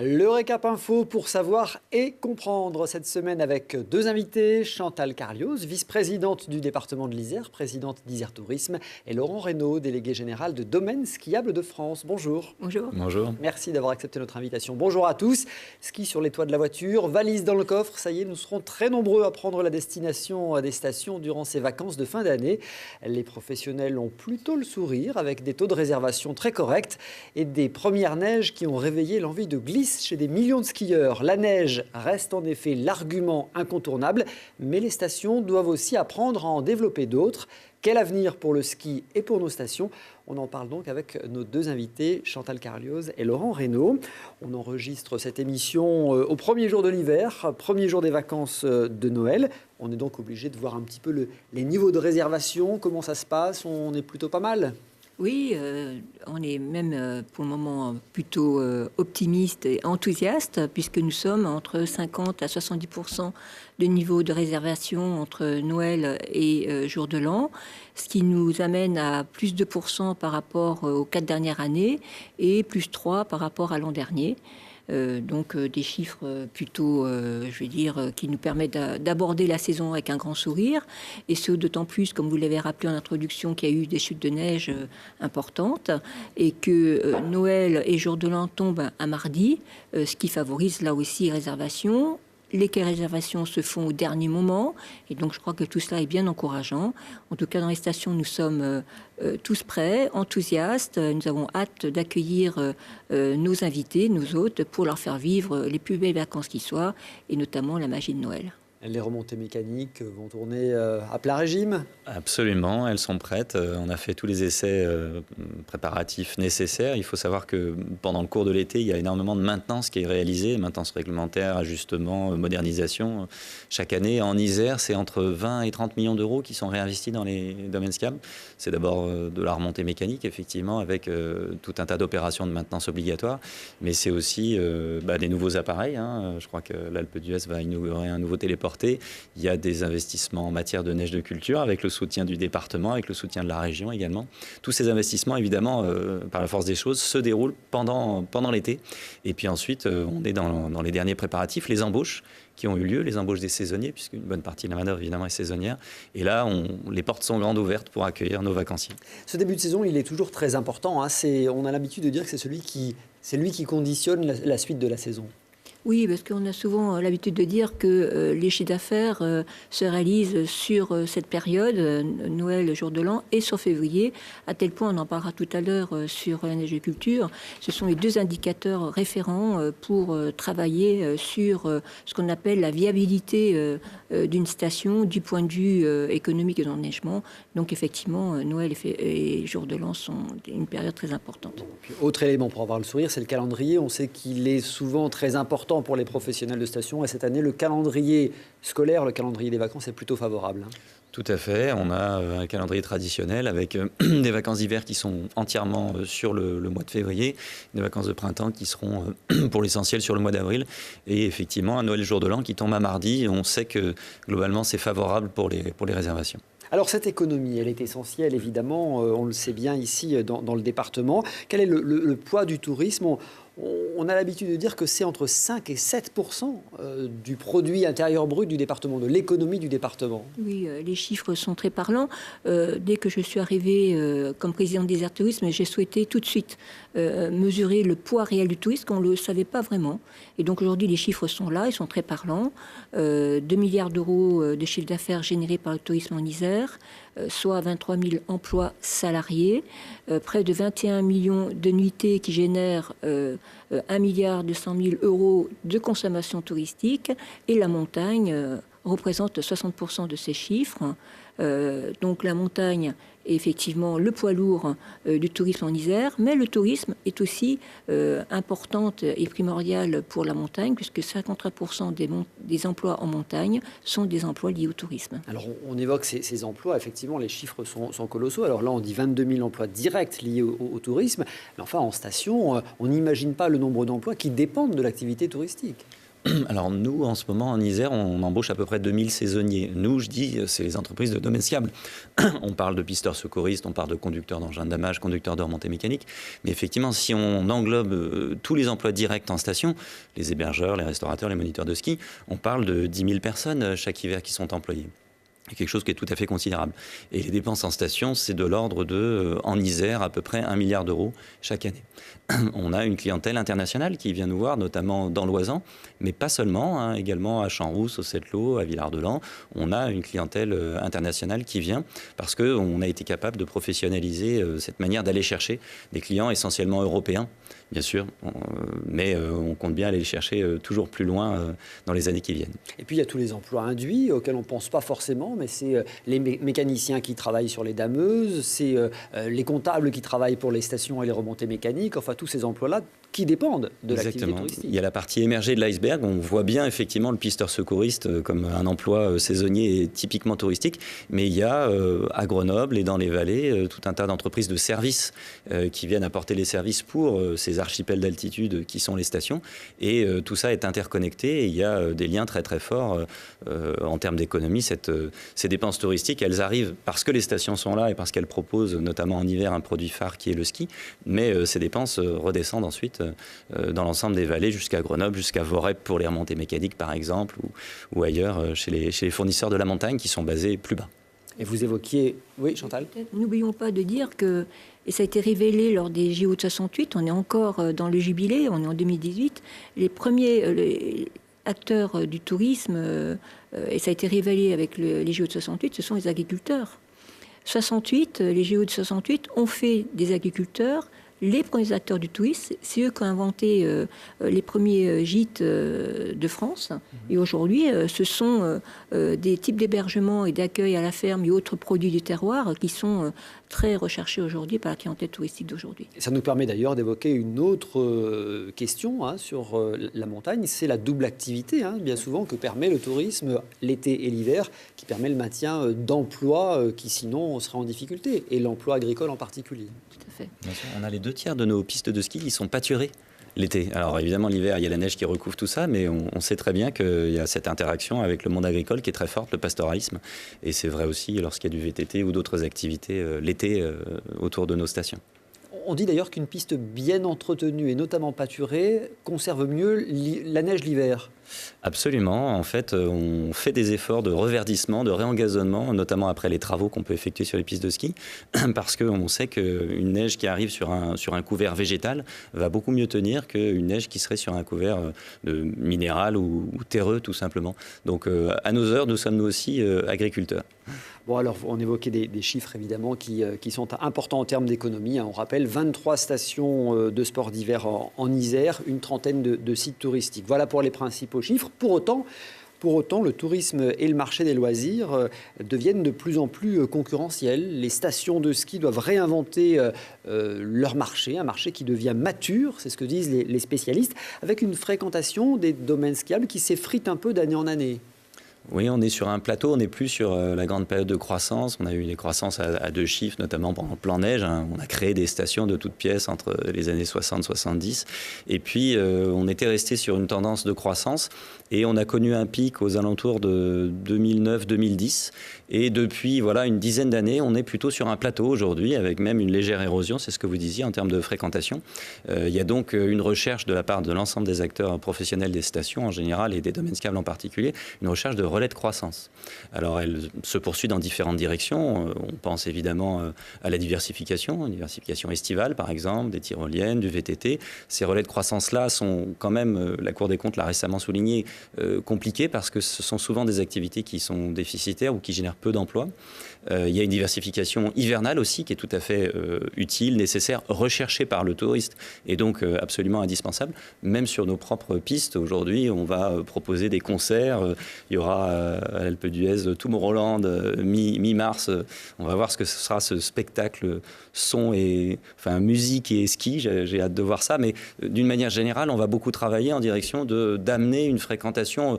Le récap info pour savoir et comprendre cette semaine avec deux invités, Chantal Carlioz, vice-présidente du département de l'Isère, présidente d'Isère Tourisme, et Laurent Reynaud, délégué général de Domaines Skiables de France. Bonjour. Bonjour. Bonjour. Merci d'avoir accepté notre invitation. Bonjour à tous. Ski sur les toits de la voiture, valise dans le coffre. Ça y est, nous serons très nombreux à prendre la destination des stations durant ces vacances de fin d'année. Les professionnels ont plutôt le sourire avec des taux de réservation très corrects et des premières neiges qui ont réveillé l'envie de glisser chez des millions de skieurs. La neige reste en effet l'argument incontournable, mais les stations doivent aussi apprendre à en développer d'autres. Quel avenir pour le ski et pour nos stations? On en parle donc avec nos deux invités, Chantal Carlioz et Laurent Reynaud. On enregistre cette émission au premier jour de l'hiver, premier jour des vacances de Noël. On est donc obligé de voir un petit peu les niveaux de réservation, comment ça se passe. On est plutôt pas mal. Oui, on est même pour le moment plutôt optimiste et enthousiaste puisque nous sommes entre 50 à 70% de niveau de réservation entre Noël et jour de l'an, ce qui nous amène à plus de % par rapport aux 4 dernières années et plus 3 par rapport à l'an dernier. Donc des chiffres plutôt, je vais dire, qui nous permettent d'aborder la saison avec un grand sourire. Et ce, d'autant plus, comme vous l'avez rappelé en introduction, qu'il y a eu des chutes de neige importantes et que Noël et jour de l'an tombent un mardi, ce qui favorise là aussi les réservations. Les réservations se font au dernier moment et donc je crois que tout cela est bien encourageant. En tout cas, dans les stations, nous sommes tous prêts, enthousiastes. Nous avons hâte d'accueillir nos invités, nos hôtes, pour leur faire vivre les plus belles vacances qui soient et notamment la magie de Noël. Les remontées mécaniques vont tourner à plein régime? Absolument, elles sont prêtes. On a fait tous les essais préparatifs nécessaires. Il faut savoir que pendant le cours de l'été, il y a énormément de maintenance qui est réalisée, maintenance réglementaire, ajustement, modernisation. Chaque année, en Isère, c'est entre 20 et 30 millions d'euros qui sont réinvestis dans les domaines skiables. C'est d'abord de la remontée mécanique, effectivement, avec tout un tas d'opérations de maintenance obligatoires, mais c'est aussi des nouveaux appareils. Je crois que l'Alpe d'Huez va inaugurer un nouveau téléporteur. Il y a des investissements en matière de neige de culture avec le soutien du département, avec le soutien de la région également. Tous ces investissements, évidemment, par la force des choses, se déroulent pendant l'été. Et puis ensuite, on est dans les derniers préparatifs, les embauches qui ont eu lieu, les embauches des saisonniers, puisqu'une bonne partie de la main-d'œuvre, évidemment, est saisonnière. Et là, les portes sont grandes ouvertes pour accueillir nos vacanciers. Ce début de saison, il est toujours très important. On a l'habitude de dire que c'est lui qui conditionne la suite de la saison. Oui, parce qu'on a souvent l'habitude de dire que les chiffres d'affaires se réalisent sur cette période, Noël, jour de l'an, et sur février, à tel point, on en parlera tout à l'heure sur la neige de culture. Ce sont les deux indicateurs référents pour travailler sur ce qu'on appelle la viabilité d'une station du point de vue économique et d'enneigement. Donc effectivement, Noël et jour de l'an sont une période très importante. Puis, autre élément pour avoir le sourire, c'est le calendrier. On sait qu'il est souvent très important pour les professionnels de station. Et cette année, le calendrier scolaire, le calendrier des vacances est plutôt favorable. Tout à fait. On a un calendrier traditionnel avec des vacances d'hiver qui sont entièrement sur le mois de février, des vacances de printemps qui seront pour l'essentiel sur le mois d'avril. Et effectivement, un Noël jour de l'an qui tombe à mardi. On sait que globalement, c'est favorable pour les réservations. Alors cette économie, elle est essentielle évidemment, on le sait bien ici dans le département. Quel est le poids du tourisme? On a l'habitude de dire que c'est entre 5 et 7% du produit intérieur brut du département, de l'économie du département. Oui, les chiffres sont très parlants. Dès que je suis arrivée comme présidente d'Isère Tourisme, j'ai souhaité tout de suite mesurer le poids réel du tourisme, qu'on ne le savait pas vraiment. Et donc aujourd'hui, les chiffres sont là, ils sont très parlants. 2 milliards d'euros de chiffre d'affaires générés par le tourisme en Isère, soit 23 000 emplois salariés, près de 21 millions de nuitées qui génèrent 1 milliard 200 000 euros de consommation touristique, et la montagne représente 60% de ces chiffres. Donc la montagne est effectivement le poids lourd du tourisme en Isère, mais le tourisme est aussi importante et primordial pour la montagne, puisque 53% des emplois en montagne sont des emplois liés au tourisme. Alors on évoque ces emplois, effectivement les chiffres sont colossaux. Alors là on dit 22 000 emplois directs liés au tourisme, mais enfin en station, on n'imagine pas le nombre d'emplois qui dépendent de l'activité touristique. Alors nous, en ce moment, en Isère, on embauche à peu près 2000 saisonniers. Nous, je dis, c'est les entreprises de domaine skiable. On parle de pisteurs secouristes, on parle de conducteurs d'engins de damage, conducteurs de remontée mécanique. Mais effectivement, si on englobe tous les emplois directs en station, les hébergeurs, les restaurateurs, les moniteurs de ski, on parle de 10 000 personnes chaque hiver qui sont employées. C'est quelque chose qui est tout à fait considérable. Et les dépenses en station, c'est de l'ordre de, en Isère, à peu près 1 milliard d'euros chaque année. On a une clientèle internationale qui vient nous voir, notamment dans l'Oisan, mais pas seulement, hein, également à Champs-Rousse, au Sept-Lô, à Villard-de-Lans. On a une clientèle internationale qui vient parce qu'on a été capable de professionnaliser cette manière d'aller chercher des clients essentiellement européens, bien sûr, mais on compte bien aller les chercher toujours plus loin dans les années qui viennent. Et puis il y a tous les emplois induits auxquels on ne pense pas forcément, mais c'est les mécaniciens qui travaillent sur les dameuses, c'est les comptables qui travaillent pour les stations et les remontées mécaniques, enfin tous ces emplois-là qui dépendent de l'activité touristique. Il y a la partie émergée de l'iceberg. On voit bien effectivement le pisteur secouriste comme un emploi saisonnier et typiquement touristique. Mais il y a à Grenoble et dans les vallées tout un tas d'entreprises de services qui viennent apporter les services pour ces archipels d'altitude qui sont les stations. Et tout ça est interconnecté et il y a des liens très très forts en termes d'économie. Ces dépenses touristiques, elles arrivent parce que les stations sont là et parce qu'elles proposent notamment en hiver un produit phare qui est le ski. Mais ces dépenses redescendent ensuite dans l'ensemble des vallées jusqu'à Grenoble, jusqu'à Vorep pour les remontées mécaniques par exemple, ou ailleurs chez les fournisseurs de la montagne qui sont basés plus bas. Et vous évoquiez... Oui, Chantal ? N'oublions pas de dire que, et ça a été révélé lors des JO de 68, on est encore dans le jubilé, on est en 2018, les premiers acteurs du tourisme, et ça a été révélé avec les JO de 68, ce sont les agriculteurs. 68, les JO de 68 ont fait des agriculteurs les premiers acteurs du tourisme. C'est eux qui ont inventé les premiers gîtes de France. Et aujourd'hui, ce sont des types d'hébergement et d'accueil à la ferme et autres produits du terroir qui sont très recherchés aujourd'hui par la clientèle touristique d'aujourd'hui. Ça nous permet d'ailleurs d'évoquer une autre question sur la montagne, c'est la double activité, bien souvent, que permet le tourisme l'été et l'hiver, qui permet le maintien d'emplois qui sinon seraient en difficulté, et l'emploi agricole en particulier. Tout à fait. Bien sûr, on a les 2/3 de nos pistes de ski qui sont pâturées l'été. Alors évidemment, l'hiver, il y a la neige qui recouvre tout ça, mais on sait très bien qu'il y a cette interaction avec le monde agricole qui est très forte, le pastoralisme. Et c'est vrai aussi lorsqu'il y a du VTT ou d'autres activités l'été autour de nos stations. On dit d'ailleurs qu'une piste bien entretenue et notamment pâturée conserve mieux la neige l'hiver. Absolument. En fait, on fait des efforts de reverdissement, de réengazonnement, notamment après les travaux qu'on peut effectuer sur les pistes de ski, parce qu'on sait qu'une neige qui arrive sur un couvert végétal va beaucoup mieux tenir qu'une neige qui serait sur un couvert minéral ou terreux, tout simplement. Donc, à nos heures, nous sommes nous aussi agriculteurs. Bon, alors, on évoquait des chiffres, évidemment, qui sont importants en termes d'économie. On rappelle 23 stations de sport d'hiver en Isère, une trentaine de sites touristiques. Voilà pour les principaux chiffres. Pour autant, le tourisme et le marché des loisirs deviennent de plus en plus concurrentiels. Les stations de ski doivent réinventer leur marché, un marché qui devient mature, c'est ce que disent les spécialistes, avec une fréquentation des domaines skiables qui s'effrite un peu d'année en année. Oui, on est sur un plateau, on n'est plus sur la grande période de croissance. On a eu des croissances à 2 chiffres, notamment pendant le plan neige. On a créé des stations de toutes pièces entre les années 60 et 70. Et puis, on était resté sur une tendance de croissance. Et on a connu un pic aux alentours de 2009-2010. Et depuis une dizaine d'années, on est plutôt sur un plateau aujourd'hui, avec même une légère érosion, c'est ce que vous disiez, en termes de fréquentation. Il y a donc une recherche de la part de l'ensemble des acteurs professionnels des stations en général et des domaines skiables en particulier, une recherche de relais de croissance. Alors, elle se poursuit dans différentes directions. On pense évidemment à la diversification, une diversification estivale, par exemple, des tyroliennes, du VTT. Ces relais de croissance-là sont quand même, la Cour des comptes l'a récemment souligné, compliqués parce que ce sont souvent des activités qui sont déficitaires ou qui génèrent peu d'emplois. Il y a une diversification hivernale aussi qui est tout à fait utile, nécessaire, recherchée par le touriste et donc absolument indispensable. Même sur nos propres pistes, aujourd'hui, on va proposer des concerts. Il y aura à l'Alpe d'Huez, Tomorrowland, mi-mars. On va voir ce que ce sera ce spectacle son et musique et ski. J'ai hâte de voir ça. Mais d'une manière générale, on va beaucoup travailler en direction d'amener une fréquentation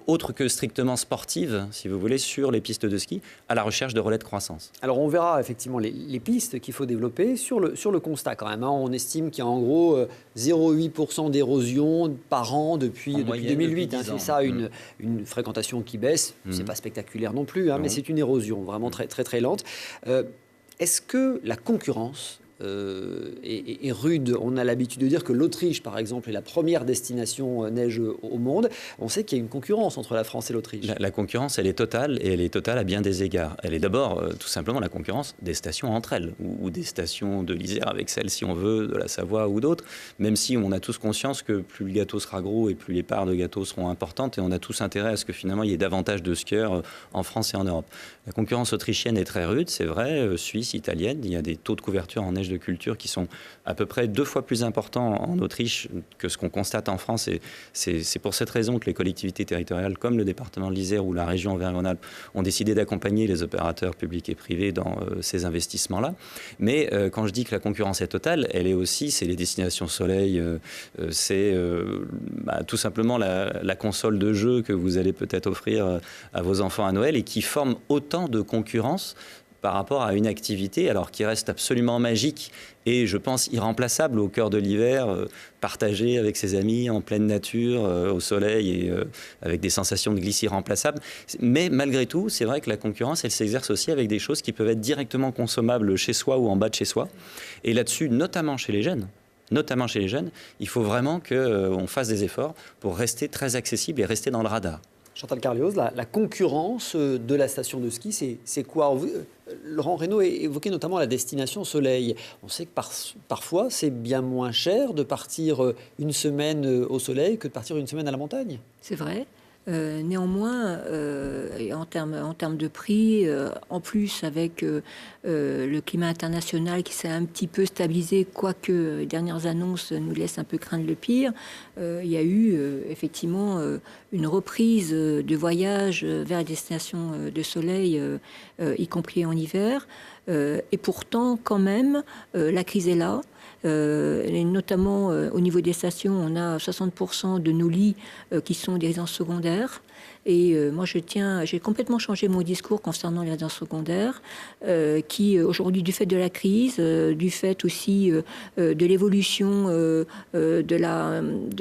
autre que strictement sportive, si vous voulez, sur les pistes de ski, à la recherche de relais de croissance. Alors on verra effectivement les pistes qu'il faut développer sur le constat quand même. On estime qu'il y a en gros 0,8% d'érosion par an depuis 2008. Depuis c'est ça, une fréquentation qui baisse. C'est pas spectaculaire non plus, mais c'est une érosion vraiment très très très lente. Est-ce que la concurrence est rude? On a l'habitude de dire que l'Autriche, par exemple, est la première destination neige au monde. On sait qu'il y a une concurrence entre la France et l'Autriche. La concurrence, elle est totale, et elle est totale à bien des égards. Elle est d'abord, tout simplement, la concurrence des stations entre elles, ou des stations de l'Isère avec celles, si on veut, de la Savoie ou d'autres, même si on a tous conscience que plus le gâteau sera gros et plus les parts de gâteau seront importantes, et on a tous intérêt à ce que finalement il y ait davantage de skieurs en France et en Europe. La concurrence autrichienne est très rude, c'est vrai, suisse, italienne, il y a des taux de couverture en neige de culture qui sont à peu près 2 fois plus importants en Autriche que ce qu'on constate en France. Et c'est pour cette raison que les collectivités territoriales, comme le département de l'Isère ou la région Auvergne-Rhône-Alpes, ont décidé d'accompagner les opérateurs publics et privés dans ces investissements-là. Mais quand je dis que la concurrence est totale, elle est aussi, c'est les destinations soleil, c'est tout simplement la console de jeu que vous allez peut-être offrir à vos enfants à Noël et qui forme autant de concurrence par rapport à une activité alors qui reste absolument magique et je pense irremplaçable au cœur de l'hiver, partagée avec ses amis en pleine nature, au soleil et avec des sensations de glisse irremplaçables. Mais malgré tout, c'est vrai que la concurrence, elle s'exerce aussi avec des choses qui peuvent être directement consommables chez soi ou en bas de chez soi. Et là-dessus, notamment chez les jeunes, il faut vraiment qu'on fasse des efforts pour rester très accessible et rester dans le radar. Chantal Carlioz, la concurrence de la station de ski, c'est quoi? Laurent Reynaud évoquait notamment la destination soleil. On sait que parfois, c'est bien moins cher de partir une semaine au soleil que de partir une semaine à la montagne. C'est vrai. Néanmoins, en termes de prix, en plus avec le climat international qui s'est un petit peu stabilisé, quoique les dernières annonces nous laissent un peu craindre le pire, il y a eu effectivement une reprise de voyage vers les destinations de soleil, y compris en hiver. Et pourtant, quand même, la crise est là. Et notamment au niveau des stations, on a 60% de nos lits qui sont des résidences secondaires. Et moi, j'ai complètement changé mon discours concernant les résidences secondaires, qui aujourd'hui, du fait de la crise, du fait aussi de l'évolution de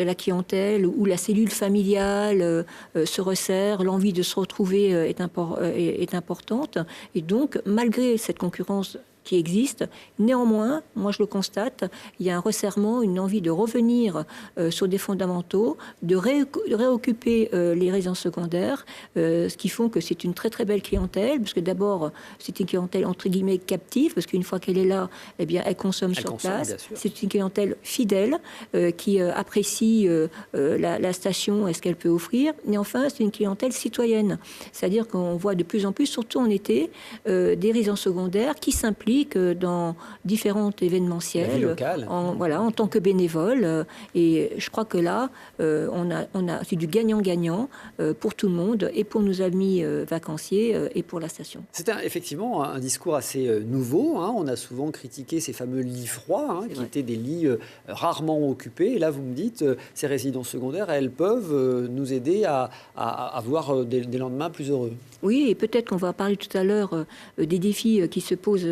la clientèle, où la cellule familiale se resserre, l'envie de se retrouver est importante. Et donc, malgré cette concurrence qui existe. Néanmoins, moi je le constate, il y a un resserrement, une envie de revenir sur des fondamentaux, de réoccuper les résidences secondaires, ce qui font que c'est une très très belle clientèle, parce que d'abord c'est une clientèle entre guillemets captive, parce qu'une fois qu'elle est là, eh bien elle consomme sur place. C'est une clientèle fidèle qui apprécie la station et ce qu'elle peut offrir. Et enfin, c'est une clientèle citoyenne, c'est-à-dire qu'on voit de plus en plus, surtout en été, des résidences secondaires qui s'impliquent dans différents événementiels en tant que bénévole. Et je crois que là, c'est du gagnant-gagnant pour tout le monde, et pour nos amis vacanciers et pour la station. C'est effectivement un discours assez nouveau. On a souvent critiqué ces fameux lits froids, qui étaient des lits rarement occupés. Et là, vous me dites, ces résidences secondaires, elles peuvent nous aider à avoir des lendemains plus heureux. Oui, et peut-être qu'on va parler tout à l'heure des défis qui se posent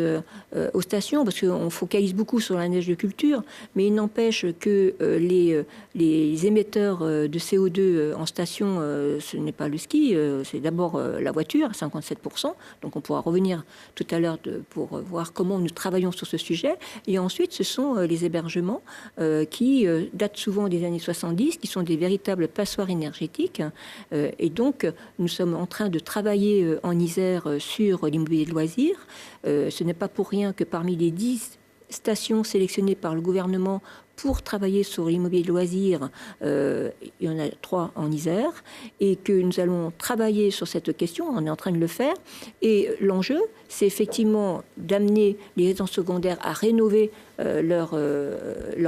aux stations, parce qu'on focalise beaucoup sur la neige de culture, mais il n'empêche que les émetteurs de CO2 en station, ce n'est pas le ski, c'est d'abord la voiture, à 57%. Donc on pourra revenir tout à l'heure pour voir comment nous travaillons sur ce sujet. Et ensuite, ce sont les hébergements qui datent souvent des années 70, qui sont des véritables passoires énergétiques. Et donc, nous sommes en train de travailler en Isère sur l'immobilier de loisirs. Ce n'est pas pour rien que parmi les 10 stations sélectionnées par le gouvernement pour travailler sur l'immobilier de loisirs, il y en a 3 en Isère, et que nous allons travailler sur cette question, on est en train de le faire. Et l'enjeu, c'est effectivement d'amener les résidences secondaires à rénover leur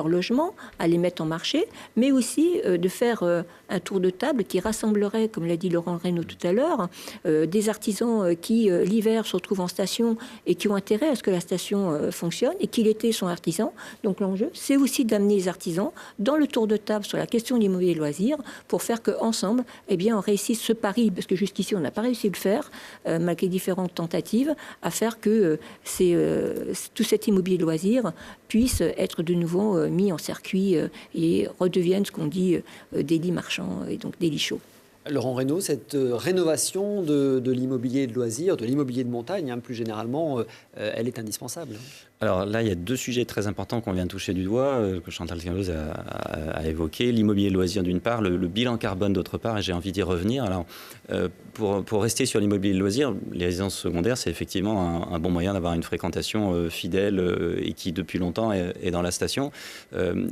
logement, à les mettre en marché, mais aussi de faire un tour de table qui rassemblerait, comme l'a dit Laurent Reynaud tout à l'heure, des artisans qui, l'hiver, se retrouvent en station et qui ont intérêt à ce que la station fonctionne, et qui, l'été, sont artisans. Donc l'enjeu, c'est aussi d'amener les artisans dans le tour de table sur la question de l'immobilier de loisirs pour faire qu'ensemble, eh bien, on réussisse ce pari, parce que jusqu'ici, on n'a pas réussi à le faire, malgré différentes tentatives, à faire que tout cet immobilier de loisirs puisse être de nouveau mis en circuit et redevienne ce qu'on dit des lits marchands et donc des lits chauds. Laurent Reynaud, cette rénovation de l'immobilier de loisirs, de l'immobilier de montagne, plus généralement, elle est indispensable. Alors là, il y a deux sujets très importants qu'on vient de toucher du doigt, que Chantal Quinloz a évoqué. L'immobilier de loisirs d'une part, le bilan carbone d'autre part, et j'ai envie d'y revenir. Alors, pour rester sur l'immobilier de loisirs, les résidences secondaires, c'est effectivement un bon moyen d'avoir une fréquentation fidèle et qui, depuis longtemps, est dans la station.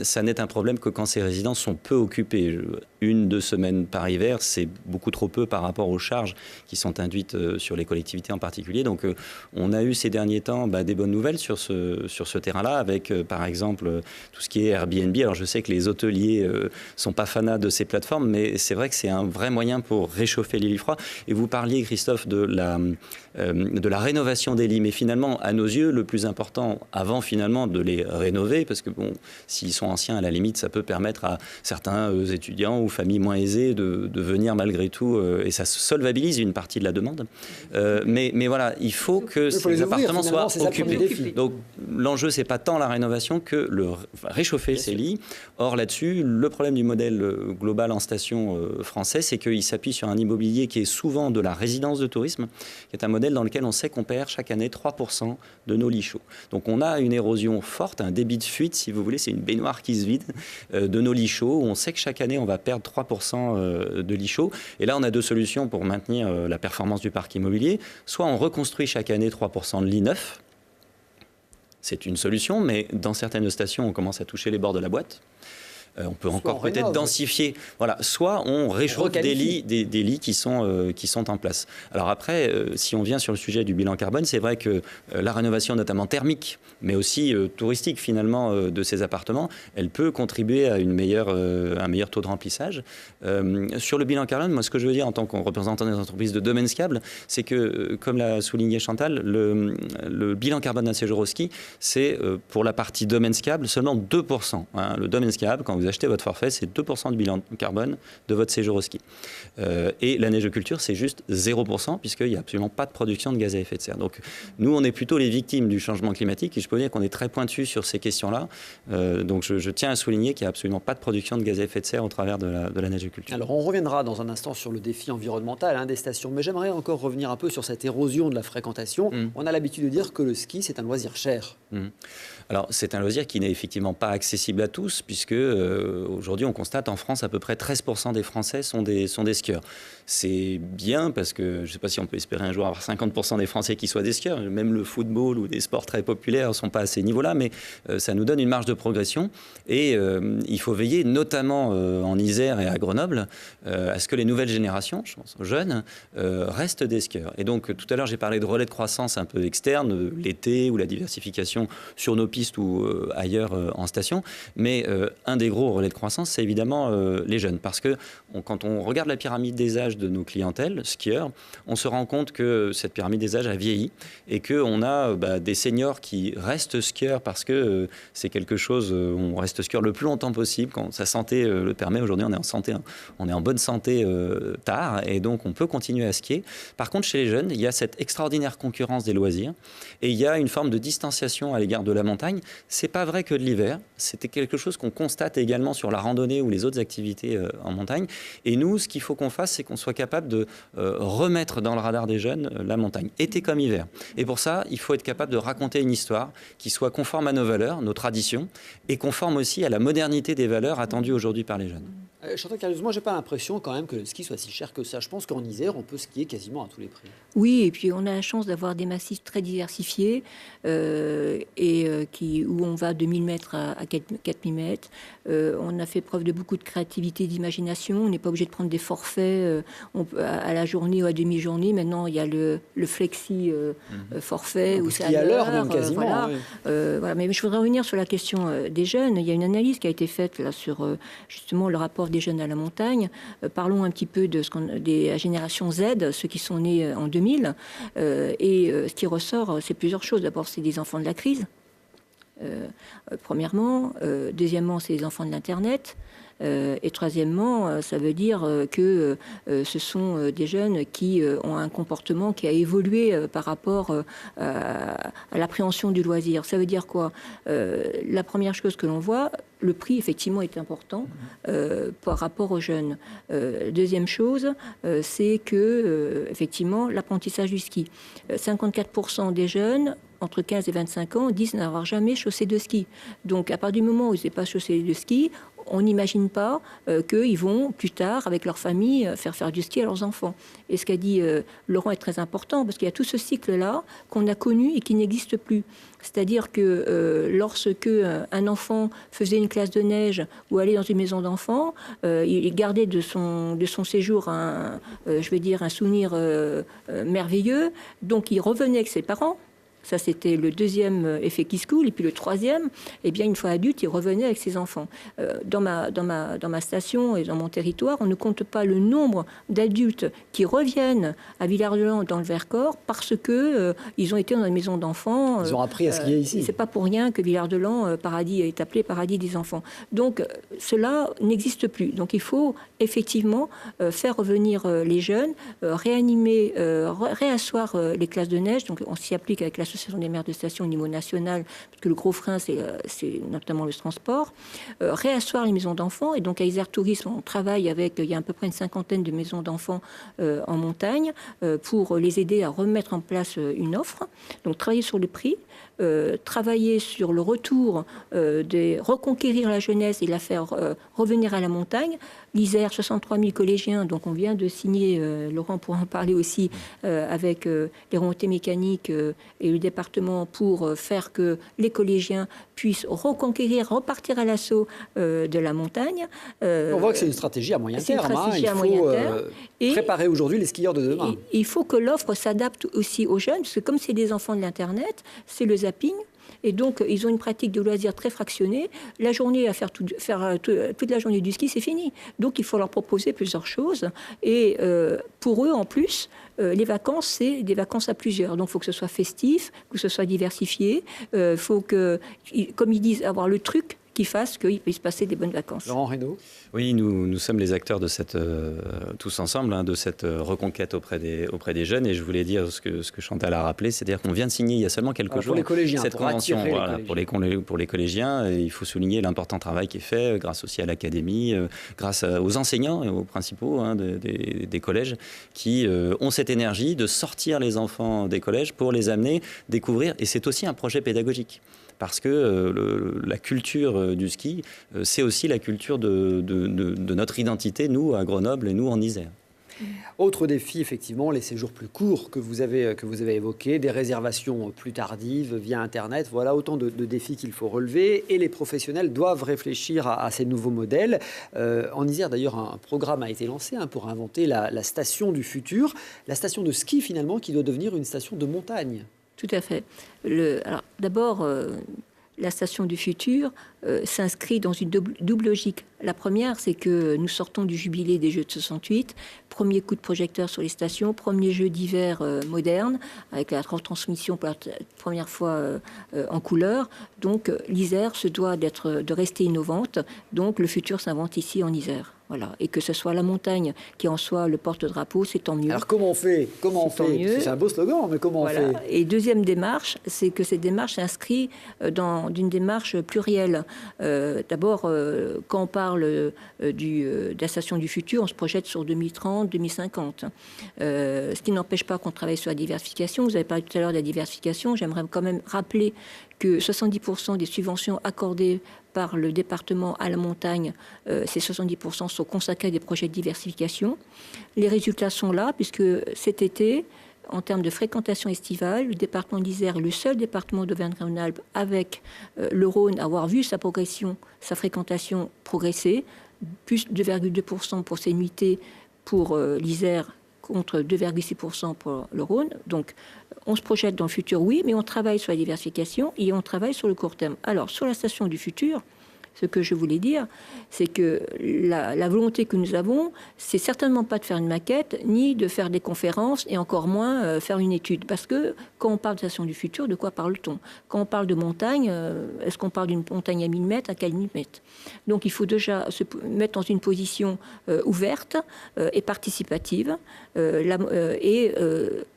Ça n'est un problème que quand ces résidences sont peu occupées. 1-2 semaines par hiver, c'est beaucoup trop peu par rapport aux charges qui sont induites sur les collectivités en particulier. Donc, on a eu ces derniers temps des bonnes nouvelles sur ce terrain-là, avec par exemple tout ce qui est Airbnb. Alors je sais que les hôteliers sont pas fanats de ces plateformes, mais c'est vrai que c'est un vrai moyen pour réchauffer les lits froids. Et vous parliez, Christophe, de la rénovation des lits. Mais finalement, à nos yeux, le plus important, avant finalement de les rénover, parce que bon, s'ils sont anciens, à la limite, ça peut permettre à certains étudiants ou familles moins aisées de venir malgré tout, et ça solvabilise une partie de la demande. Mais voilà, il faut que ces appartements soient occupés. Donc l'enjeu, c'est pas tant la rénovation que réchauffer ces lits. Or là-dessus, le problème du modèle global en station français, c'est qu'il s'appuie sur un immobilier qui est souvent de la résidence de tourisme, qui est un modèle dans lequel on sait qu'on perd chaque année 3% de nos lits chauds. Donc on a une érosion forte, un débit de fuite, si vous voulez, c'est une baignoire qui se vide de nos lits chauds. On sait que chaque année, on va perdre 3% de lits chauds. Et là, on a deux solutions pour maintenir la performance du parc immobilier. Soit on reconstruit chaque année 3% de lits neufs. C'est une solution, mais dans certaines stations, on commence à toucher les bords de la boîte. On peut encore peut-être densifier. Voilà. Soit on réchauffe des lits qui sont en place. Alors après, si on vient sur le sujet du bilan carbone, c'est vrai que la rénovation, notamment thermique, mais aussi touristique finalement de ces appartements, elle peut contribuer à un meilleur taux de remplissage. Sur le bilan carbone, moi ce que je veux dire en tant que représentant des entreprises de domaine skiable, c'est que, comme l'a souligné Chantal, le bilan carbone d'un séjour au ski, c'est pour la partie domaine skiable seulement 2%. Hein. Le domaine skiable, quand vous achetez votre forfait, c'est 2% du bilan carbone de votre séjour au ski. Et la neigeculture, c'est juste 0%, puisqu'il n'y a absolument pas de production de gaz à effet de serre. Donc nous, on est plutôt les victimes du changement climatique, et je peux dire qu'on est très pointu sur ces questions-là. Donc je tiens à souligner qu'il n'y a absolument pas de production de gaz à effet de serre au travers de la neigeculture. Alors on reviendra dans un instant sur le défi environnemental des stations, mais j'aimerais encore revenir un peu sur cette érosion de la fréquentation. On a l'habitude de dire que le ski, c'est un loisir cher. Alors, c'est un loisir qui n'est effectivement pas accessible à tous, puisque aujourd'hui, on constate en France, à peu près 13% des Français sont des skieurs. C'est bien parce que, je ne sais pas si on peut espérer un jour avoir 50% des Français qui soient des skieurs. Même le football ou des sports très populaires ne sont pas à ces niveaux-là, mais ça nous donne une marge de progression. Et il faut veiller, notamment en Isère et à Grenoble, à ce que les nouvelles générations, je pense aux jeunes, restent des skieurs. Et donc, tout à l'heure, j'ai parlé de relais de croissance un peu externes, l'été ou la diversification sur nos pistes ou ailleurs en station. Mais un des gros relais de croissance, c'est évidemment les jeunes. Parce que quand on regarde la pyramide des âges de nos clientèles, skieurs, on se rend compte que cette pyramide des âges a vieilli et qu'on a des seniors qui restent skieurs parce que c'est quelque chose, on reste skieur le plus longtemps possible quand sa santé le permet. Aujourd'hui, on est en santé, on est en bonne santé tard et donc on peut continuer à skier. Par contre, chez les jeunes, il y a cette extraordinaire concurrence des loisirs et il y a une forme de distanciation à l'égard de la montagne. C'est pas vrai que de l'hiver. C'était quelque chose qu'on constate également sur la randonnée ou les autres activités en montagne. Et nous, ce qu'il faut qu'on fasse, c'est qu'on soit capable de remettre dans le radar des jeunes la montagne, été comme hiver. Et pour ça, il faut être capable de raconter une histoire qui soit conforme à nos valeurs, nos traditions, et conforme aussi à la modernité des valeurs attendues aujourd'hui par les jeunes. Chantal Quinloz, moi, j'ai pas l'impression quand même que le ski soit si cher que ça. Je pense qu'en Isère, on peut skier quasiment à tous les prix. Oui, et puis on a la chance d'avoir des massifs très diversifiés où on va de 1000 mètres à 4000 mètres. On a fait preuve de beaucoup de créativité, d'imagination. On n'est pas obligé de prendre des forfaits à la journée ou à demi-journée. Maintenant, il y a le flexi forfait où c'est à l'heure même quasiment. Voilà. Oui. Voilà. Mais je voudrais revenir sur la question des jeunes. Il y a une analyse qui a été faite là sur justement le rapport des jeunes à la montagne. Parlons un petit peu de la génération Z, ceux qui sont nés en 2000. Ce qui ressort, c'est plusieurs choses. D'abord, c'est des enfants de la crise. premièrement. Deuxièmement, c'est les enfants de l'Internet. Et troisièmement, ça veut dire que ce sont des jeunes qui ont un comportement qui a évolué par rapport à l'appréhension du loisir. Ça veut dire quoi? La première chose que l'on voit, le prix, effectivement, est important par rapport aux jeunes. Deuxième chose, c'est que, effectivement, l'apprentissage du ski. 54% des jeunes entre 15 et 25 ans disent n'avoir jamais chaussé de ski. Donc, à partir du moment où ils n'ont pas chaussé de ski, on n'imagine pas qu'ils vont plus tard, avec leur famille, faire du ski à leurs enfants. Et ce qu'a dit Laurent est très important, parce qu'il y a tout ce cycle-là qu'on a connu et qui n'existe plus. C'est-à-dire que lorsque un enfant faisait une classe de neige ou allait dans une maison d'enfants, il gardait de son séjour un souvenir merveilleux. Donc il revenait avec ses parents. Ça, c'était le deuxième effet qui se coule. Et puis le troisième, eh bien, une fois adulte, il revenait avec ses enfants. Dans ma station et dans mon territoire, on ne compte pas le nombre d'adultes qui reviennent à Villard-de-Lans dans le Vercors parce que ils ont été dans une maison d'enfants. Ils ont appris à skier ici. C'est pas pour rien que Villard-de-Lans, paradis, est appelé paradis des enfants. Donc, cela n'existe plus. Donc, il faut effectivement faire revenir les jeunes, réanimer, réasseoir les classes de neige. Donc, on s'y applique avec l'Association des maires de station au niveau national, parce que le gros frein, c'est notamment le transport. Réasseoir les maisons d'enfants. Et donc, à Isère Tourisme, on travaille avec, il y a à peu près une cinquantaine de maisons d'enfants en montagne pour les aider à remettre en place une offre. Donc, travailler sur le prix. Travailler sur le retour, reconquérir la jeunesse et la faire revenir à la montagne. L'Isère, 63 000 collégiens, donc on vient de signer, Laurent pourra en parler aussi, avec les remontées mécaniques et le département pour faire que les collégiens puissent reconquérir, repartir à l'assaut de la montagne. On voit que c'est une stratégie à moyen terme. Il faut préparer aujourd'hui les skieurs de demain. Il faut que l'offre s'adapte aussi aux jeunes, parce que comme c'est des enfants de l'Internet, c'est le zapping. Et donc, ils ont une pratique de loisirs très fractionnée. La journée, à faire toute la journée du ski, c'est fini. Donc, il faut leur proposer plusieurs choses. Et pour eux, en plus, les vacances, c'est des vacances à plusieurs. Donc, il faut que ce soit festif, que ce soit diversifié. Il faut que, comme ils disent, avoir le truc qui fasse qu'il puisse passer des bonnes vacances. Laurent Reynaud. Oui, nous sommes les acteurs de cette, tous ensemble, de cette reconquête auprès des jeunes. Et je voulais dire ce que Chantal a rappelé, c'est-à-dire qu'on vient de signer il y a seulement quelques jours pour les collégiens, cette convention. Pour les collégiens, et il faut souligner l'important travail qui est fait grâce aussi à l'académie, grâce aux enseignants et aux principaux des collèges qui ont cette énergie de sortir les enfants des collèges pour les amener découvrir. Et c'est aussi un projet pédagogique. Parce que la culture du ski, c'est aussi la culture de notre identité, nous, à Grenoble et nous, en Isère. Autre défi, effectivement, les séjours plus courts que vous avez évoqués, des réservations plus tardives via Internet. Voilà autant de défis qu'il faut relever. Et les professionnels doivent réfléchir à ces nouveaux modèles. En Isère, d'ailleurs, un programme a été lancé pour inventer la station du futur. La station de ski, finalement, qui doit devenir une station de montagne. Tout à fait. Alors, d'abord, la station du futur s'inscrit dans une double logique. La première, c'est que nous sortons du jubilé des Jeux de 68, premier coup de projecteur sur les stations, premier jeu d'hiver moderne, avec la retransmission pour la première fois en couleur. Donc, l'Isère se doit de rester innovante. Donc, le futur s'invente ici en Isère. Voilà. Et que ce soit la montagne qui en soit le porte-drapeau, c'est tant mieux. Alors comment on fait C'est un beau slogan, mais comment on fait? Et deuxième démarche, c'est que cette démarche s'inscrit dans une démarche plurielle. D'abord, quand on parle de la station du futur, on se projette sur 2030, 2050. Ce qui n'empêche pas qu'on travaille sur la diversification. Vous avez parlé tout à l'heure de la diversification. J'aimerais quand même rappeler que 70% des subventions accordées par le département à la montagne, ces 70% sont consacrés à des projets de diversification. Les résultats sont là, puisque cet été, en termes de fréquentation estivale, le département d'Isère est le seul département d'Auvergne-Rhône-Alpes avec le Rhône avoir vu sa fréquentation progresser, plus 2,2% pour ces nuitées pour l'Isère contre 2,6% pour le Rhône. Donc, on se projette dans le futur, oui, mais on travaille sur la diversification et on travaille sur le court terme. Alors, sur la station du futur, ce que je voulais dire, c'est que la volonté que nous avons, c'est certainement pas de faire une maquette, ni de faire des conférences, et encore moins faire une étude. Parce que quand on parle de station du futur, de quoi parle-t-on? Quand on parle de montagne, est-ce qu'on parle d'une montagne à 1000 mètres, à quel mètres? Donc il faut déjà se mettre dans une position ouverte et participative.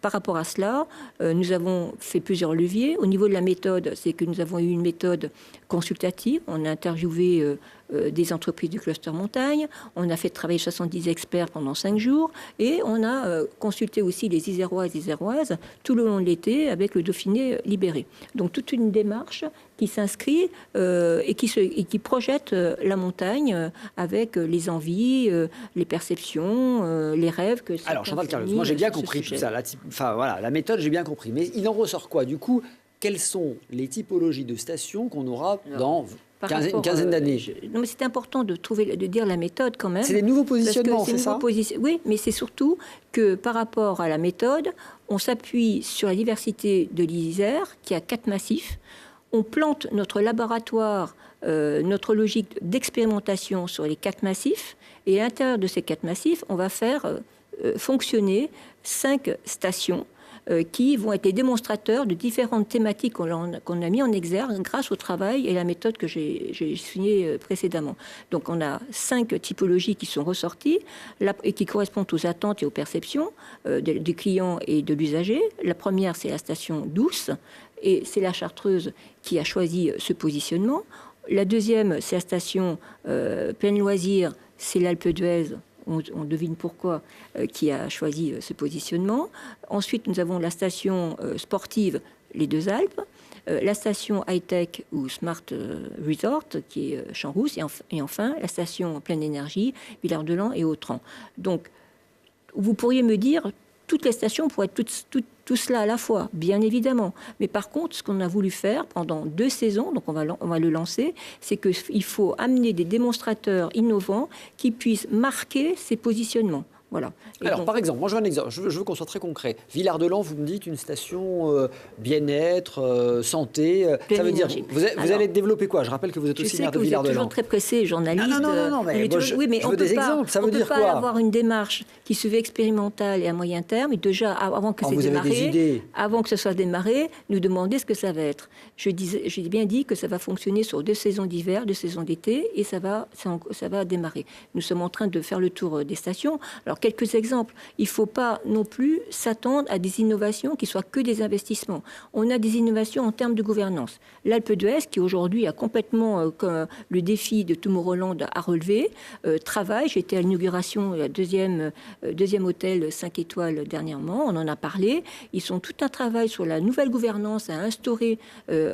Par rapport à cela, nous avons fait plusieurs leviers. Au niveau de la méthode, c'est que nous avons eu une méthode consultative. On a interviewé des entreprises du cluster montagne. On a fait travailler 70 experts pendant 5 jours. Et on a consulté aussi les Isérois et Iséroises tout le long de l'été avec le Dauphiné libéré. Donc toute une démarche qui s'inscrit et qui projette la montagne avec les envies, les perceptions, les rêves que... Alors Chantal Carlios, moi j'ai bien compris tout ça. La méthode, j'ai bien compris. Mais il en ressort quoi? Du coup, quelles sont les typologies de stations qu'on aura dans une quinzaine d'années? Non, mais c'est important de dire la méthode quand même. C'est des nouveaux positionnements, c'est ça? Oui, mais c'est surtout que par rapport à la méthode, on s'appuie sur la diversité de l'Isère, qui a 4 massifs. On plante notre laboratoire, notre logique d'expérimentation sur les 4 massifs. Et à l'intérieur de ces 4 massifs, on va faire fonctionner 5 stations qui vont être les démonstrateurs de différentes thématiques qu'on a mis en exergue grâce au travail et la méthode que j'ai signée précédemment. Donc on a 5 typologies qui sont ressorties et qui correspondent aux attentes et aux perceptions du client et de l'usager. La première, c'est la station douce, et c'est la Chartreuse qui a choisi ce positionnement. La deuxième, c'est la station pleine loisirs, c'est l'Alpe d'Huez. On devine pourquoi, qui a choisi ce positionnement. Ensuite, nous avons la station sportive, les Deux Alpes, la station high-tech ou Smart Resort, qui est Champs-Rousse, et enfin la station pleine énergie, Villard-de-Lans et Autran. Donc, vous pourriez me dire, toutes les stations pourraient être tout cela à la fois, bien évidemment. Mais par contre, ce qu'on a voulu faire pendant 2 saisons, donc on va le lancer, c'est qu'il faut amener des démonstrateurs innovants qui puissent marquer ces positionnements. Voilà. Alors, par exemple, moi je veux un exemple, je veux qu'on soit très concret. Villard-de-Lans, vous me dites une station bien-être, santé. Ça veut dire, vous allez développer quoi? Je rappelle que vous êtes aussi maire de Villard-de-Lans. Je sais que vous êtes toujours très pressé, journaliste. Non, mais je veux des exemples. Ça veut dire quoi? On ne peut pas avoir une démarche qui se veut expérimentale et à moyen terme, et déjà, avant que ce soit démarré, nous demander ce que ça va être. J'ai bien dit que ça va fonctionner sur 2 saisons d'hiver, 2 saisons d'été, et ça va démarrer. Nous sommes en train de faire le tour des stations. Alors, quelques exemples. Il ne faut pas non plus s'attendre à des innovations qui soient que des investissements. On a des innovations en termes de gouvernance. L'Alpe d'Huez, qui aujourd'hui a complètement le défi de Tomorrowland à relever, travaille. J'étais à l'inauguration du deuxième hôtel 5 étoiles dernièrement. On en a parlé. Ils sont tout un travail sur la nouvelle gouvernance à instaurer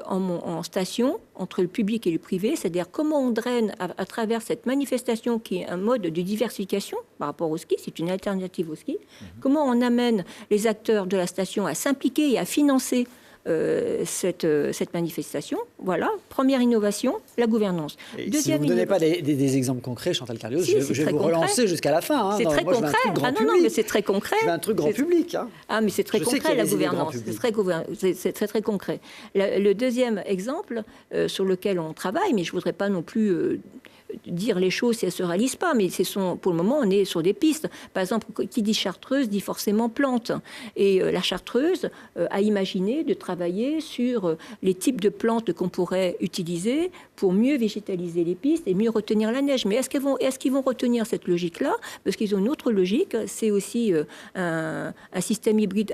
en station entre le public et le privé, c'est-à-dire comment on draine à travers cette manifestation qui est un mode de diversification par rapport au ski, c'est une alternative au ski, comment on amène les acteurs de la station à s'impliquer et à financer cette manifestation. Voilà, première innovation, la gouvernance. Si vous ne donnez pas des exemples concrets, Chantal Carlios, je vais vous relancer jusqu'à la fin. C'est très concret. Non, mais c'est très concret. Je veux un truc grand public. Ah, mais c'est très concret, la gouvernance. C'est très concret. Le deuxième exemple sur lequel on travaille, mais je ne voudrais pas non plus dire les choses si elles ne se réalisent pas, mais pour le moment, on est sur des pistes. Par exemple, qui dit chartreuse dit forcément plante. Et la chartreuse a imaginé de travailler sur les types de plantes qu'on pourrait utiliser pour mieux végétaliser les pistes et mieux retenir la neige. Mais est-ce qu'ils vont retenir cette logique-là? Parce qu'ils ont une autre logique, c'est aussi un système hybride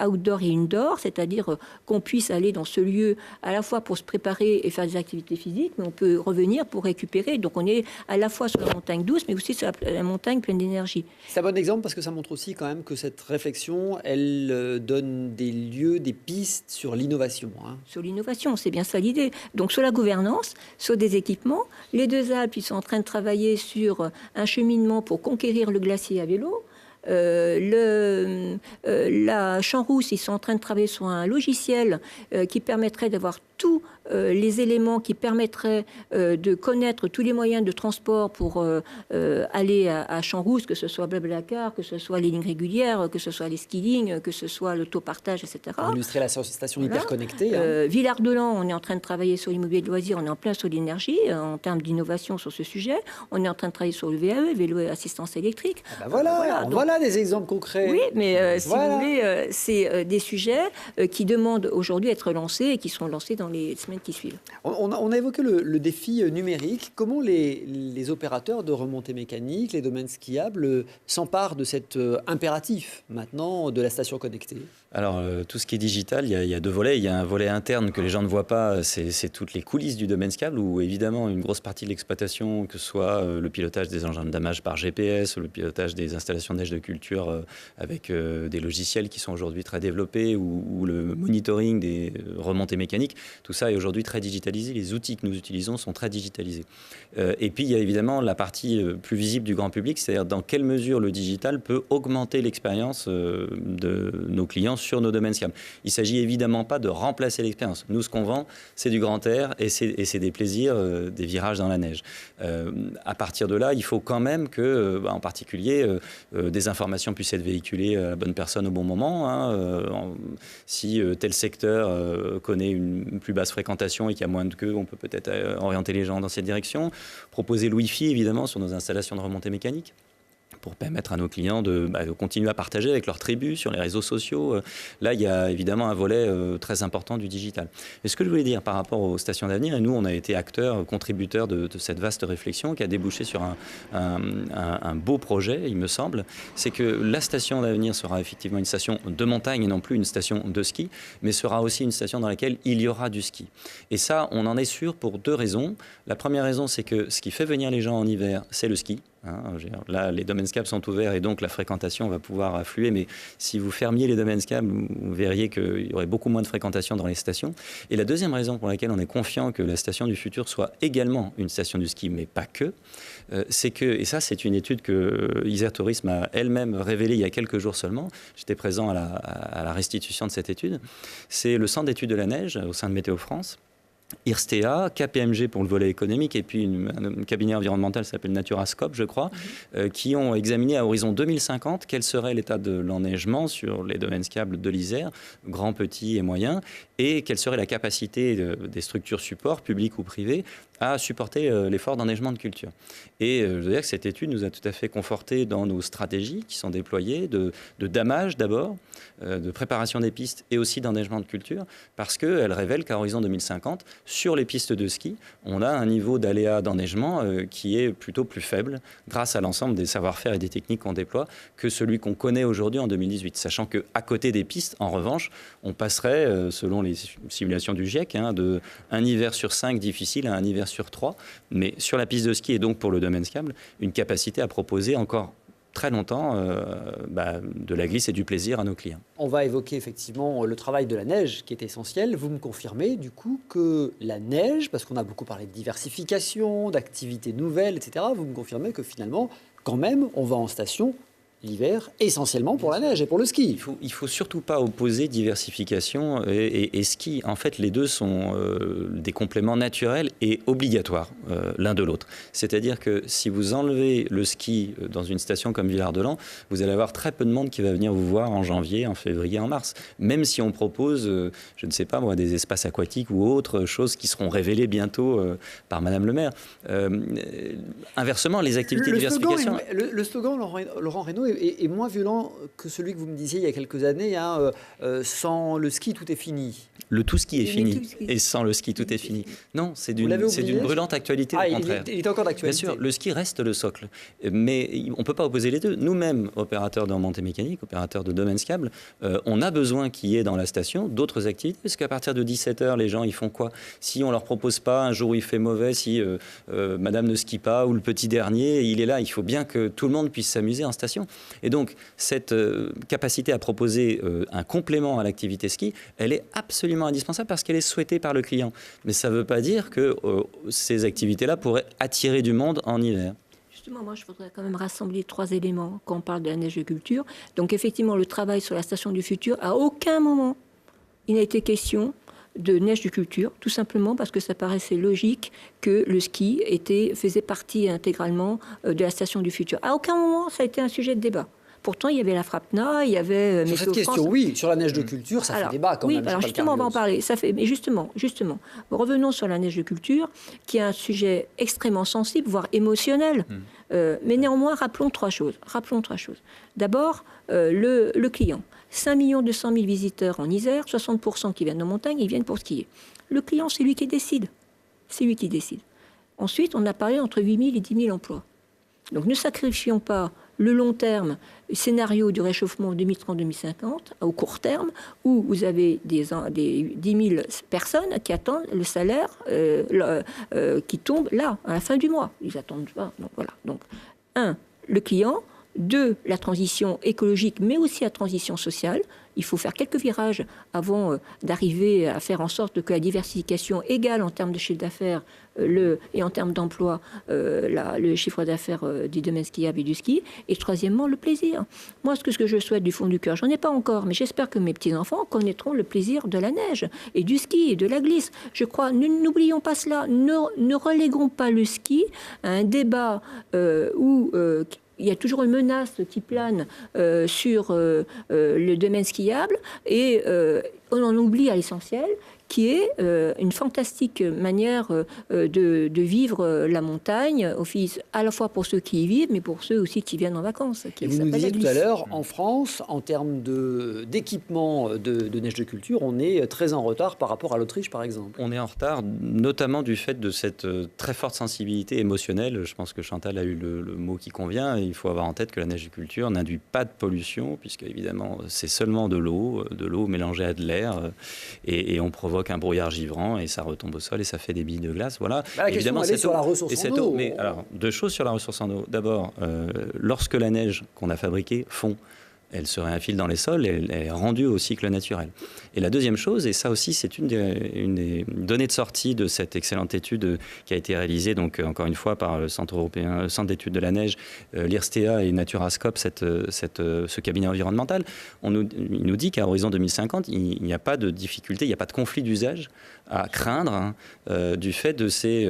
outdoor et indoor, c'est-à-dire qu'on puisse aller dans ce lieu à la fois pour se préparer et faire des activités physiques, mais on peut revenir pour récupérer. Donc on est à la fois sur la montagne douce, mais aussi sur la montagne pleine d'énergie. C'est un bon exemple parce que ça montre aussi quand même que cette réflexion, elle donne des lieux, des pistes sur l'innovation. Sur l'innovation, c'est bien ça l'idée. Donc sur la gouvernance, sur des équipements, les Deux Alpes, ils sont en train de travailler sur un cheminement pour conquérir le glacier à vélo. La Champs-Rousse, ils sont en train de travailler sur un logiciel qui permettrait d'avoir tous les éléments qui permettraient de connaître tous les moyens de transport pour aller à Champs-Rousse, que ce soit Blablacar, que ce soit les lignes régulières, que ce soit les ski-lignes, que ce soit l'autopartage, etc. Pour illustrer la station Voilà. hyper connectée. Villard-de-Lans, on est en train de travailler sur l'immobilier de loisirs, on est en plein sur l'énergie, en termes d'innovation sur ce sujet. On est en train de travailler sur le VAE, vélo et assistance électrique. Ah ben voilà des exemples concrets. Oui, mais si Voilà. vous voulez, c'est des sujets qui demandent aujourd'hui à être lancés et qui seront lancés dans les semaines qui suivent. On a évoqué le défi numérique. Comment les opérateurs de remontée mécanique, les domaines skiables, s'emparent de cet impératif maintenant de la station connectée? Alors, tout ce qui est digital, il y a deux volets. Il y a un volet interne que les gens ne voient pas, c'est toutes les coulisses du domaine skiable, où évidemment une grosse partie de l'exploitation, que ce soit le pilotage des engins de damage par GPS, ou le pilotage des installations de neige de culture avec des logiciels qui sont aujourd'hui très développés, ou le monitoring des remontées mécaniques, tout ça est aujourd'hui très digitalisé. Les outils que nous utilisons sont très digitalisés. Et puis, il y a évidemment la partie plus visible du grand public, c'est-à-dire dans quelle mesure le digital peut augmenter l'expérience de nos clients sur nos domaines skiables. Il ne s'agit évidemment pas de remplacer l'expérience. Nous, ce qu'on vend, c'est du grand air et c'est des plaisirs, des virages dans la neige. À partir de là, il faut quand même que, en particulier, des informations puissent être véhiculées à la bonne personne au bon moment. Si tel secteur connaît une plus basse fréquentation et qu'il y a moins de queues, on peut peut-être orienter les gens dans cette direction. Proposer le Wi-Fi, évidemment, sur nos installations de remontée mécanique, pour permettre à nos clients de continuer à partager avec leurs tribus sur les réseaux sociaux. Là, il y a évidemment un volet très important du digital. Et ce que je voulais dire par rapport aux stations d'avenir, et nous, on a été acteurs, contributeurs de cette vaste réflexion qui a débouché sur un beau projet, il me semble, c'est que la station d'avenir sera effectivement une station de montagne et non plus une station de ski, mais sera aussi une station dans laquelle il y aura du ski. Et ça, on en est sûr pour deux raisons. La première raison, c'est que ce qui fait venir les gens en hiver, c'est le ski. Là, les domaines skiables sont ouverts et donc la fréquentation va pouvoir affluer. Mais si vous fermiez les domaines skiables, vous verriez qu'il y aurait beaucoup moins de fréquentation dans les stations. Et la deuxième raison pour laquelle on est confiant que la station du futur soit également une station du ski, mais pas que, c'est que, et ça c'est une étude que Isère Tourisme a elle-même révélée il y a quelques jours seulement, j'étais présent à la restitution de cette étude, c'est le Centre d'études de la neige au sein de Météo France, IRSTEA, KPMG pour le volet économique et puis un cabinet environnemental qui s'appelle Naturascope, je crois, qui ont examiné à horizon 2050 quel serait l'état de l'enneigement sur les domaines skiables de l'Isère, grands, petits et moyens, et quelle serait la capacité des structures supports, publiques ou privées, à supporter l'effort d'enneigement de culture. Et je veux dire que cette étude nous a tout à fait confortés dans nos stratégies qui sont déployées de damage d'abord, de préparation des pistes et aussi d'enneigement de culture, parce qu'elle révèle qu'à horizon 2050, sur les pistes de ski, on a un niveau d'aléa d'enneigement qui est plutôt plus faible grâce à l'ensemble des savoir-faire et des techniques qu'on déploie que celui qu'on connaît aujourd'hui en 2018. Sachant qu'à côté des pistes, en revanche, on passerait, selon les simulations du GIEC, de un hiver sur 5 difficile à un hiver sur 3. Mais sur la piste de ski et donc pour le domaine skiable, une capacité à proposer encore très longtemps de la glisse et du plaisir à nos clients. On va évoquer effectivement le travail de la neige qui est essentiel. Vous me confirmez du coup que la neige, parce qu'on a beaucoup parlé de diversification, d'activités nouvelles, etc., vous me confirmez que finalement, quand même, on va en station l'hiver, essentiellement pour la neige et pour le ski. Il faut surtout pas opposer diversification et ski. En fait, les deux sont des compléments naturels et obligatoires l'un de l'autre. C'est-à-dire que si vous enlevez le ski dans une station comme Villard-de-Lans, vous allez avoir très peu de monde qui va venir vous voir en janvier, en février, en mars. Même si on propose, je ne sais pas moi, des espaces aquatiques ou autres choses qui seront révélées bientôt par Madame le maire. Inversement, les activités de diversification... Le slogan, Laurent Reynaud, est moins violent que celui que vous me disiez il y a quelques années. Sans le ski, tout est fini. Le tout ski est fini. Et sans le ski, tout est fini. Non, c'est d'une brûlante actualité, au contraire. Il est encore d'actualité. Bien sûr, le ski reste le socle. Mais on ne peut pas opposer les deux. Nous-mêmes, opérateurs de remontée mécanique, opérateurs de domaine skiable, on a besoin qu'il y ait dans la station d'autres activités. Parce qu'à partir de 17h, les gens, ils font quoi? Si on ne leur propose pas, un jour où il fait mauvais, si madame ne skie pas, ou le petit dernier, il est là. Il faut bien que tout le monde puisse s'amuser en station. Et donc, cette capacité à proposer un complément à l'activité ski, elle est absolument indispensable parce qu'elle est souhaitée par le client. Mais ça ne veut pas dire que ces activités-là pourraient attirer du monde en hiver. Justement, moi, je voudrais quand même rassembler 3 éléments quand on parle de la neige de culture. Donc, effectivement, le travail sur la station du futur, à aucun moment, il n'a été question de neige de culture, tout simplement parce que ça paraissait logique que le ski faisait partie intégralement de la station du futur. À aucun moment, ça a été un sujet de débat. Pourtant, il y avait la FRAPNA, il y avait Sur cette question, oui, sur la neige de culture, ça fait débat quand même. Oui, alors justement, on va en parler. Mais justement, revenons sur la neige de culture, qui est un sujet extrêmement sensible, voire émotionnel. Mais néanmoins, rappelons trois choses. D'abord, le client. 5 200 000 visiteurs en Isère, 60% qui viennent de montagne, ils viennent pour skier. Le client, c'est lui qui décide. Ensuite, on a parlé entre 8 000 et 10 000 emplois. Donc ne sacrifions pas le long terme, le scénario du réchauffement 2030-2050, au court terme, où vous avez des 10 000 personnes qui attendent le salaire qui tombe là, à la fin du mois. Ils attendent pas. Donc voilà. Donc, 1, le client. 2, la transition écologique, mais aussi la transition sociale. Il faut faire quelques virages avant d'arriver à faire en sorte que la diversification égale en termes de chiffre d'affaires et en termes d'emploi le chiffre d'affaires du domaine skiable et du ski. Et troisièmement, le plaisir. Moi, ce que je souhaite du fond du cœur, j'en ai pas encore, mais j'espère que mes petits-enfants connaîtront le plaisir de la neige et du ski et de la glisse. Je crois, n'oublions pas cela, ne reléguons pas le ski à un débat où... il y a toujours une menace qui plane sur le domaine skiable et on en oublie à l'essentiel, qui est une fantastique manière de vivre la montagne, office à la fois pour ceux qui y vivent, mais pour ceux aussi qui viennent en vacances. Et vous nous disiez tout à l'heure, en France, en termes d'équipement de neige de culture, on est très en retard par rapport à l'Autriche, par exemple. On est en retard, notamment du fait de cette très forte sensibilité émotionnelle. Je pense que Chantal a eu le mot qui convient. Il faut avoir en tête que la neige de culture n'induit pas de pollution, puisque évidemment, c'est seulement de l'eau mélangée à de l'air, et on provoque un brouillard givrant et ça retombe au sol et ça fait des billes de glace. Voilà. La question, elle est sur la ressource en eau. Mais alors, 2 choses sur la ressource en eau. D'abord, lorsque la neige qu'on a fabriquée fond, elle se réinfile dans les sols et elle est rendue au cycle naturel. Et la deuxième chose, et ça aussi c'est une des données de sortie de cette excellente étude qui a été réalisée, donc encore une fois par le Centre européen, Centre d'études de la neige, l'IRSTEA et Naturascope, ce cabinet environnemental, il nous dit qu'à horizon 2050, il n'y a pas de difficulté, il n'y a pas de conflit d'usage à craindre du fait de ces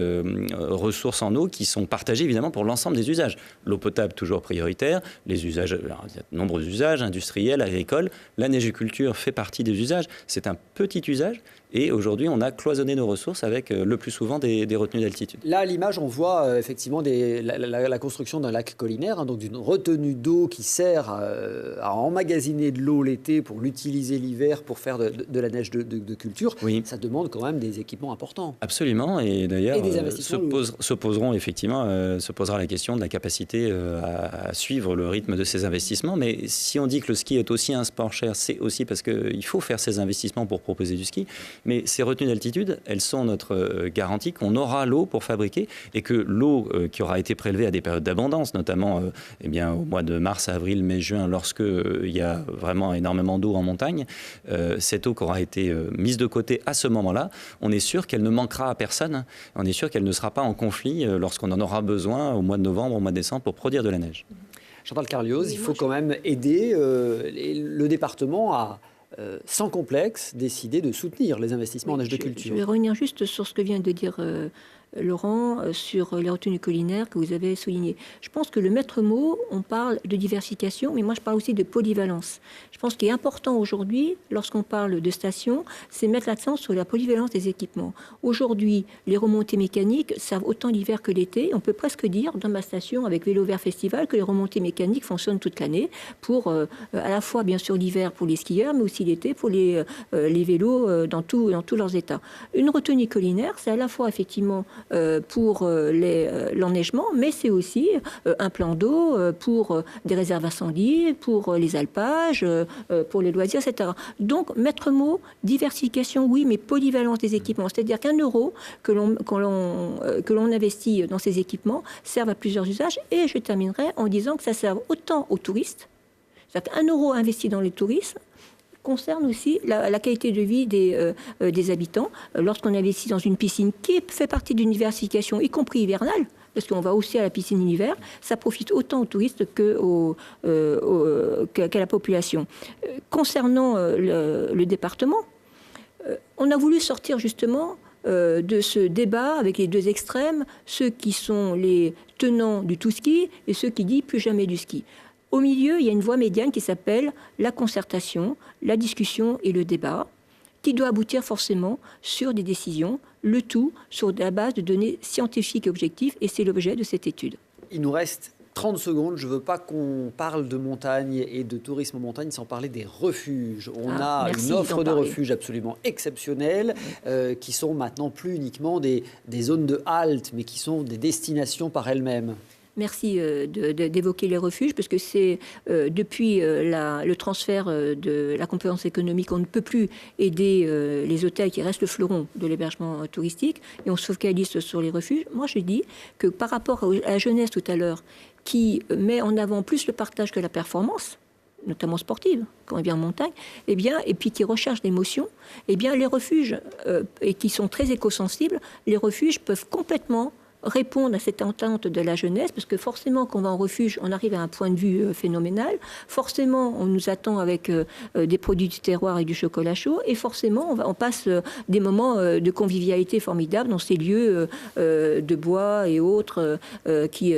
ressources en eau qui sont partagées évidemment pour l'ensemble des usages. L'eau potable toujours prioritaire, les usages, alors, il y a de nombreux usages, industriels, agricoles. La neigeculture fait partie des usages. C'est un petit usage. Et aujourd'hui, on a cloisonné nos ressources avec le plus souvent des retenues d'altitude. Là, à l'image, on voit effectivement la construction d'un lac collinaire, donc d'une retenue d'eau qui sert à emmagasiner de l'eau l'été pour l'utiliser l'hiver pour faire de la neige de culture. Oui. Ça demande quand même des équipements importants. Absolument. Et d'ailleurs, se posera la question de la capacité à suivre le rythme de ces investissements. Mais si on dit que le ski est aussi un sport cher, c'est aussi parce qu'il faut faire ces investissements pour proposer du ski. Mais ces retenues d'altitude, elles sont notre garantie qu'on aura l'eau pour fabriquer et que l'eau qui aura été prélevée à des périodes d'abondance, notamment au mois de mars, avril, mai, juin, lorsque il y a vraiment énormément d'eau en montagne, cette eau qui aura été mise de côté à ce moment-là, on est sûr qu'elle ne manquera à personne. On est sûr qu'elle ne sera pas en conflit lorsqu'on en aura besoin au mois de novembre, au mois de décembre pour produire de la neige. Chantal Carlioz, il faut quand même aider le département à sans complexe, décider de soutenir les investissements en neige de culture. Je vais revenir juste sur ce que vient de dire Laurent, sur les retenues collinaires que vous avez soulignées. Je pense que le maître mot, on parle de diversification, mais moi je parle aussi de polyvalence. Je pense qu'il est important aujourd'hui, lorsqu'on parle de stations, c'est mettre l'accent sur la polyvalence des équipements. Aujourd'hui, les remontées mécaniques servent autant l'hiver que l'été. On peut presque dire, dans ma station, avec Vélo Vert Festival, que les remontées mécaniques fonctionnent toute l'année, pour à la fois, bien sûr, l'hiver pour les skieurs, mais aussi l'été pour les vélos dans tous leurs états. Une retenue collinaire, c'est à la fois, effectivement, pour l'enneigement, mais c'est aussi un plan d'eau pour des réserves incendies, pour les alpages, pour les loisirs, etc. Donc, maître mot, diversification, oui, mais polyvalence des équipements. C'est-à-dire qu'un euro que l'on investit dans ces équipements serve à plusieurs usages. Et je terminerai en disant que ça sert autant aux touristes. C'est-à-dire qu'un euro investi dans le tourisme concerne aussi la qualité de vie des habitants. Lorsqu'on investit dans une piscine qui fait partie d'une diversification, y compris hivernale, parce qu'on va aussi à la piscine en hiver, ça profite autant aux touristes qu'à la population. Concernant le département, On a voulu sortir justement de ce débat avec les deux extrêmes, ceux qui sont les tenants du tout-ski et ceux qui disent plus jamais du ski. Au milieu, il y a une voie médiane qui s'appelle la concertation, la discussion et le débat, qui doit aboutir forcément sur des décisions, le tout sur la base de données scientifiques et objectives, et c'est l'objet de cette étude. Il nous reste 30 secondes. Je ne veux pas qu'on parle de montagne et de tourisme en montagne sans parler des refuges. On a une offre de refuges absolument exceptionnelle qui sont maintenant plus uniquement des zones de halte, mais qui sont des destinations par elles-mêmes. Merci d'évoquer les refuges, parce que c'est depuis le transfert de la compétence économique, on ne peut plus aider les hôtels qui restent le fleuron de l'hébergement touristique, et on se focalise sur les refuges. Moi, je dis que par rapport à la jeunesse tout à l'heure, qui met en avant plus le partage que la performance, notamment sportive, quand on vient en montagne, et puis qui recherche l'émotion, les refuges, et qui sont très éco-sensibles, les refuges peuvent complètement répondre à cette attente de la jeunesse, parce que forcément, quand on va en refuge, on arrive à un point de vue phénoménal. Forcément, on nous attend avec des produits du terroir et du chocolat chaud, et forcément, on passe des moments de convivialité formidables dans ces lieux de bois et autres qui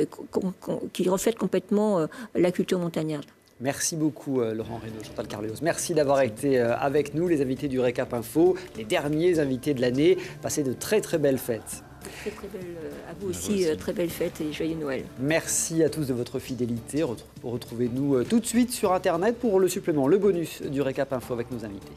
reflètent complètement la culture montagnarde. Merci beaucoup Laurent Reynaud, Chantal Carleos. Merci d'avoir été avec nous, les invités du Récap Info, les derniers invités de l'année. Passez de très très belles fêtes. Très belle, à vous aussi, très belle fête et joyeux Noël. Merci à tous de votre fidélité. Retrouvez-nous tout de suite sur Internet pour le supplément, le bonus du Récap Info avec nos invités.